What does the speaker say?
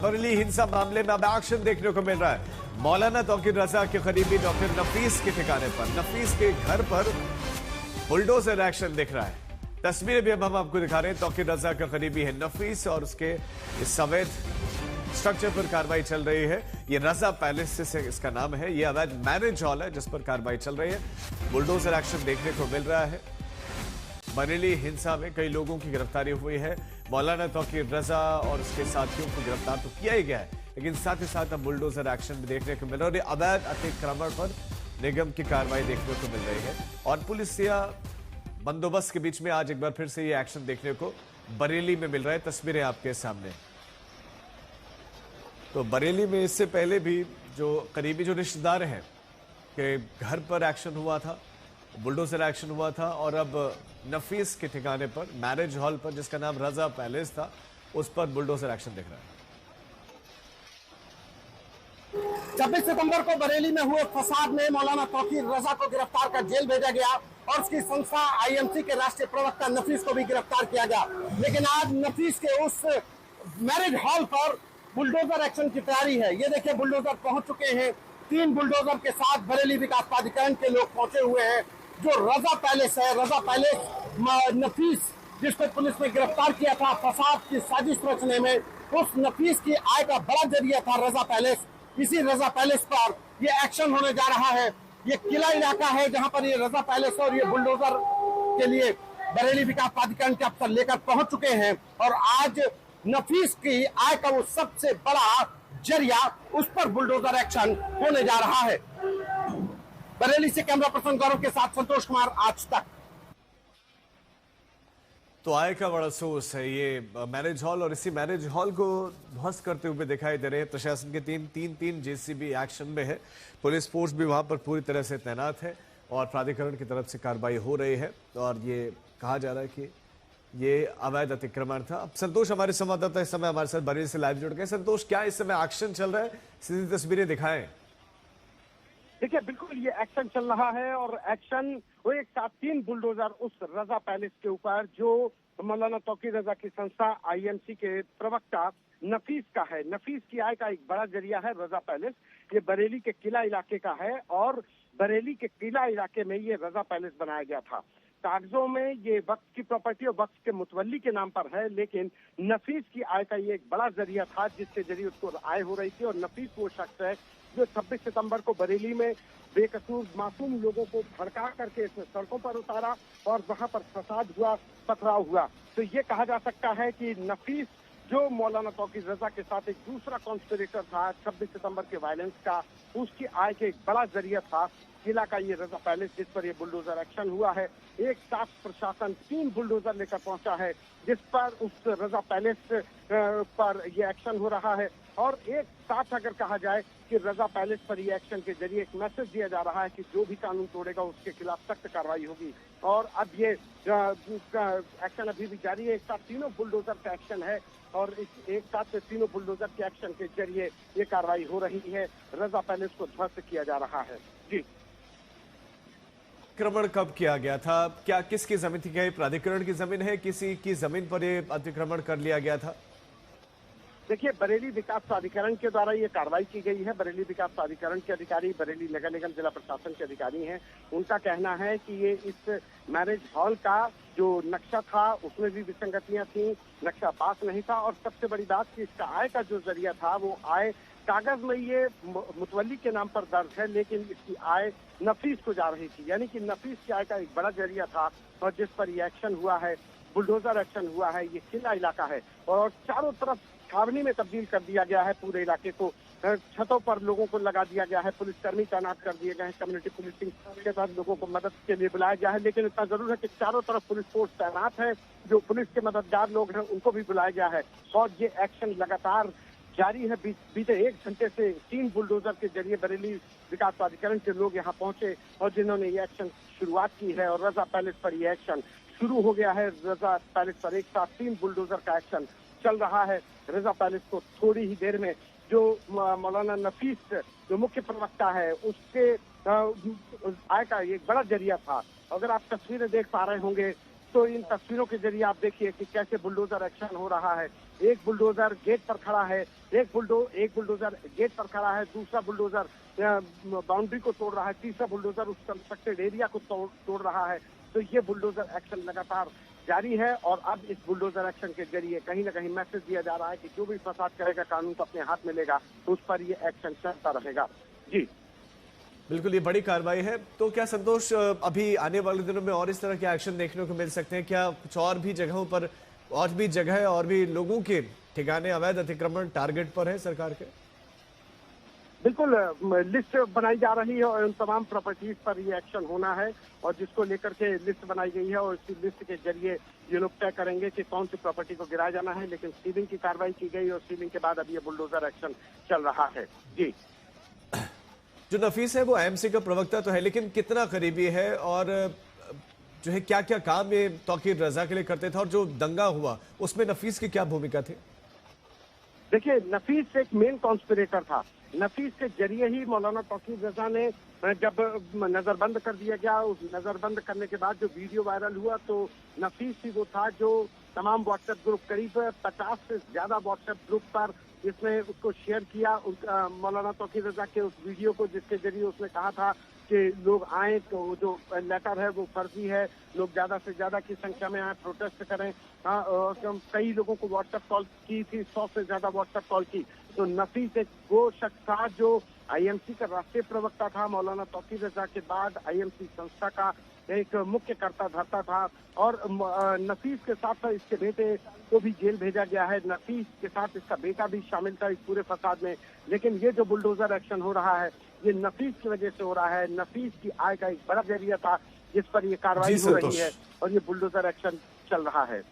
बरेली हिंसा मामले में अब एक्शन देखने को मिल रहा है। मौलाना तौकीर रजा के करीबी डॉक्टर नफीस के ठिकाने पर, नफीस के घर पर बुलडोजर एक्शन दिख रहा है। तस्वीरें भी अब हम आपको दिखा रहे हैं। तौकीर रजा का करीबी है नफीस और उसके इस अवैध स्ट्रक्चर पर कार्रवाई चल रही है। ये रजा पैलेस से इसका नाम है। ये अवैध मैरिज हॉल है जिस पर कार्रवाई चल रही है। बुलडोजर एक्शन देखने को मिल रहा है। बरेली हिंसा में कई लोगों की गिरफ्तारी हुई है। मौलाना तौकीर रजा और उसके साथियों को गिरफ्तार तो किया ही गया है, लेकिन साथ ही साथ अब बुलडोजर एक्शन भी देखने को मिल रहा है। और ये अवैध अतिक्रमण पर निगम की कार्रवाई देखने को मिल रही है। और पुलिस या बंदोबस्त के बीच में आज एक बार फिर से ये एक्शन देखने को बरेली में मिल रहा है। तस्वीरें आपके सामने। तो बरेली में इससे पहले भी जो करीबी जो रिश्तेदार हैं के घर पर एक्शन हुआ था, बुलडोजर एक्शन हुआ था। और अब नफीस के ठिकाने पर, मैरिज हॉल पर जिसका नाम रजा पैलेस था, उस पर बुलडोजर एक्शन दिख रहा है। 26 सितंबर को बरेली में हुए फसाद में मौलाना तौकीर रजा को गिरफ्तार कर जेल भेजा गया और उसकी संस्था आईएमसी के राष्ट्रीय प्रवक्ता नफीस को भी गिरफ्तार किया गया। लेकिन आज नफीस के उस मैरिज हॉल पर बुलडोजर एक्शन की तैयारी है। ये देखिए, बुलडोजर पहुंच चुके हैं। 3 बुलडोजर के साथ बरेली विकास प्राधिकरण के लोग पहुंचे हुए हैं। जो रजा पैलेस है, रजा पैलेस नफीस जिसको पुलिस ने गिरफ्तार किया था फसाद की साजिश रचने में, उस नफीस की आय का बड़ा जरिया था रजा पैलेस। इसी रजा पैलेस पर ये एक्शन होने जा रहा है। ये किला इलाका है जहां पर ये रजा पैलेस और ये बुलडोजर के लिए बरेली विकास प्राधिकरण के अफसर लेकर पहुंच चुके हैं। और आज नफीस की आय का वो सबसे बड़ा जरिया, उस पर बुलडोजर एक्शन होने जा रहा है। बरेली से कैमरा पर्सन गौरव के साथ संतोष कुमार, आज तक। तो आय का बड़ा सोर्स है ये मैरिज हॉल, और इसी मैरिज हॉल को ध्वस्त करते हुए दिखाई दे रहे हैं। प्रशासन के तीन जेसीबी एक्शन में है। पुलिस फोर्स भी वहां पर पूरी तरह से तैनात है और प्राधिकरण की तरफ से कार्रवाई हो रही है। और ये कहा जा रहा है कि ये अवैध अतिक्रमण था। अब संतोष हमारे संवाददाता इस समय हमारे साथ बरेली से लाइव जुड़ गए। संतोष, क्या इस समय एक्शन चल रहा है? सीधी तस्वीरें दिखाएं। देखिए, बिल्कुल ये एक्शन चल रहा है और एक्शन वो एक साथ 3 बुलडोजर उस रजा पैलेस के ऊपर जो मौलाना तौकीर रजा की संस्था आईएमसी के प्रवक्ता नफीस का है। नफीस की आय का एक बड़ा जरिया है रजा पैलेस। ये बरेली के किला इलाके का है और बरेली के किला इलाके में ये रजा पैलेस बनाया गया था। कागजों में ये वक्फ की प्रॉपर्टी और वक्फ के मुतवल्ली के नाम पर है, लेकिन नफीस की आय का ये एक बड़ा जरिया था जिसके जरिए उसको आय हो रही थी। और नफीस वो शख्स है जो 26 सितंबर को बरेली में बेकसूर मासूम लोगों को भड़का करके सड़कों पर उतारा और वहां पर फसाद हुआ, पथराव हुआ। तो ये कहा जा सकता है कि नफीस जो मौलाना तौकीर रजा के साथ एक दूसरा कॉन्स्पिरेटर था 26 सितंबर के वायलेंस का, उसकी आय के एक बड़ा जरिया था किला का ये रजा पैलेस जिस पर ये बुलडोजर एक्शन हुआ है। एक साथ प्रशासन 3 बुलडोजर लेकर पहुंचा है जिस पर उस रजा पैलेस पर ये एक्शन हो रहा है। और एक साथ अगर कहा जाए कि रजा पैलेस पर ये एक्शन के जरिए एक मैसेज दिया जा रहा है कि जो भी कानून तोड़ेगा उसके खिलाफ सख्त कार्रवाई होगी। और अब ये एक्शन अभी भी जारी है। एक साथ 3 बुलडोजर का एक्शन है और इस एक साथ 3 बुलडोजर के एक्शन के जरिए ये कार्रवाई हो रही है। रजा पैलेस को ध्वस्त किया जा रहा है। जी, अतिक्रमण कब किया गया था? क्या किसकी जमीन थी? क्या ये प्राधिकरण की जमीन है? किसी की जमीन पर ये अतिक्रमण कर लिया गया था? देखिए, बरेली विकास प्राधिकरण के द्वारा ये कार्रवाई की गई है। बरेली विकास प्राधिकरण के अधिकारी बरेली नगर निगम जिला प्रशासन के अधिकारी हैं। उनका कहना है कि ये इस मैरिज हॉल का जो नक्शा था उसमें भी विसंगतियां थी, नक्शा पास नहीं था। और सबसे बड़ी बात कि इसका आय का जो जरिया था वो आय कागज में ये मुतवल्ली के नाम पर दर्ज है, लेकिन इसकी आय नफीस को जा रही थी। यानी कि नफीस की आय का एक बड़ा जरिया था और जिस पर ये एक्शन हुआ है, बुलडोजर एक्शन हुआ है। ये किला इलाका है और चारों तरफ छावनी में तब्दील कर दिया गया है। पूरे इलाके को छतों पर लोगों को लगा दिया गया है। पुलिसकर्मी तैनात कर दिए गए हैं। कम्युनिटी पुलिसिंग के तहत लोगों को मदद के लिए बुलाया गया है। लेकिन इतना जरूर है कि चारों तरफ पुलिस फोर्स तैनात है। जो पुलिस के मददगार लोग हैं उनको भी बुलाया गया है और ये एक्शन लगातार जारी है। बीते 1 घंटे से 3 बुलडोजर के जरिए बरेली विकास प्राधिकरण के लोग यहाँ पहुंचे और जिन्होंने ये एक्शन शुरुआत की है। और रजा पैलेस पर ये एक्शन शुरू हो गया है। रजा पैलेस पर एक साथ 3 बुलडोजर का एक्शन चल रहा है। रजा पैलेस को थोड़ी ही देर में जो मौलाना नफीस जो मुख्य प्रवक्ता है उसके आय का एक बड़ा जरिया था। अगर आप तस्वीरें देख पा रहे होंगे तो इन तस्वीरों के जरिए आप देखिए कि कैसे बुलडोजर एक्शन हो रहा है। एक बुलडोजर गेट पर खड़ा है, एक बुलडोजर गेट पर खड़ा है, दूसरा बुलडोजर बाउंड्री को तोड़ रहा है, तीसरा बुलडोजर उस कंस्ट्रक्टेड एरिया को तोड़ रहा है। तो ये बुलडोजर एक्शन लगातार जारी है और अब इस बुलडोजर एक्शन के जरिए कहीं ना कहीं मैसेज दिया जा रहा है कि जो भी फसाद करेगा कानून को अपने हाथ में लेगा, उस पर ये एक्शन चलता रहेगा। जी बिल्कुल, ये बड़ी कार्रवाई है। तो क्या संतोष, अभी आने वाले दिनों में और इस तरह के एक्शन देखने को मिल सकते हैं क्या? कुछ और भी जगहों पर, और भी जगह और भी लोगों के ठिकाने अवैध अतिक्रमण टारगेट पर है सरकार के? बिल्कुल, लिस्ट बनाई जा रही है और उन तमाम प्रॉपर्टीज पर ये एक्शन होना है और जिसको लेकर के लिस्ट बनाई गई है और इसी लिस्ट के जरिए ये लोग तय करेंगे कि कौन सी प्रॉपर्टी को गिराया जाना है। लेकिन सीलिंग की कार्रवाई की गई और सीलिंग के बाद अब ये बुलडोजर एक्शन चल रहा है। जी, जो नफीस है वो आईएमसी का प्रवक्ता तो है, लेकिन कितना करीबी है और जो है क्या क्या काम ये तौकीर रजा के लिए करते थे, और जो दंगा हुआ उसमें नफीस की क्या भूमिका थी? देखिए, नफीस एक मेन कॉन्स्पिरेटर था। नफीस के जरिए ही मौलाना तौकीर रजा ने जब नजरबंद कर दिया गया, उस नजरबंद करने के बाद जो वीडियो वायरल हुआ तो नफीस ही वो था जो तमाम व्हाट्सएप ग्रुप, करीब 50 से ज्यादा व्हाट्सएप ग्रुप पर इसने उसको शेयर किया, मौलाना तौकीर रजा के उस वीडियो को, जिसके जरिए उसने कहा था कि लोग आए तो जो लेटर है वो फर्जी है, लोग ज्यादा से ज्यादा की संख्या में आए, प्रोटेस्ट करें। कई लोगों को व्हाट्सएप कॉल की थी, 100 से ज्यादा व्हाट्सएप कॉल की। तो नफीस एक वो शख्स था जो आईएमसी का राष्ट्रीय प्रवक्ता था, मौलाना तौकीर रजा के बाद आईएमसी संस्था का एक मुख्य कर्ता धर्ता था। और नफीस के साथ साथ इसके बेटे को भी जेल भेजा गया है। नफीस के साथ इसका बेटा भी शामिल था इस पूरे फसाद में। लेकिन ये जो बुलडोजर एक्शन हो रहा है ये नफीस की वजह से हो रहा है। नफीस की आय का एक बड़ा जरिया था जिस पर ये कार्रवाई हो रही है और ये बुलडोजर एक्शन चल रहा है।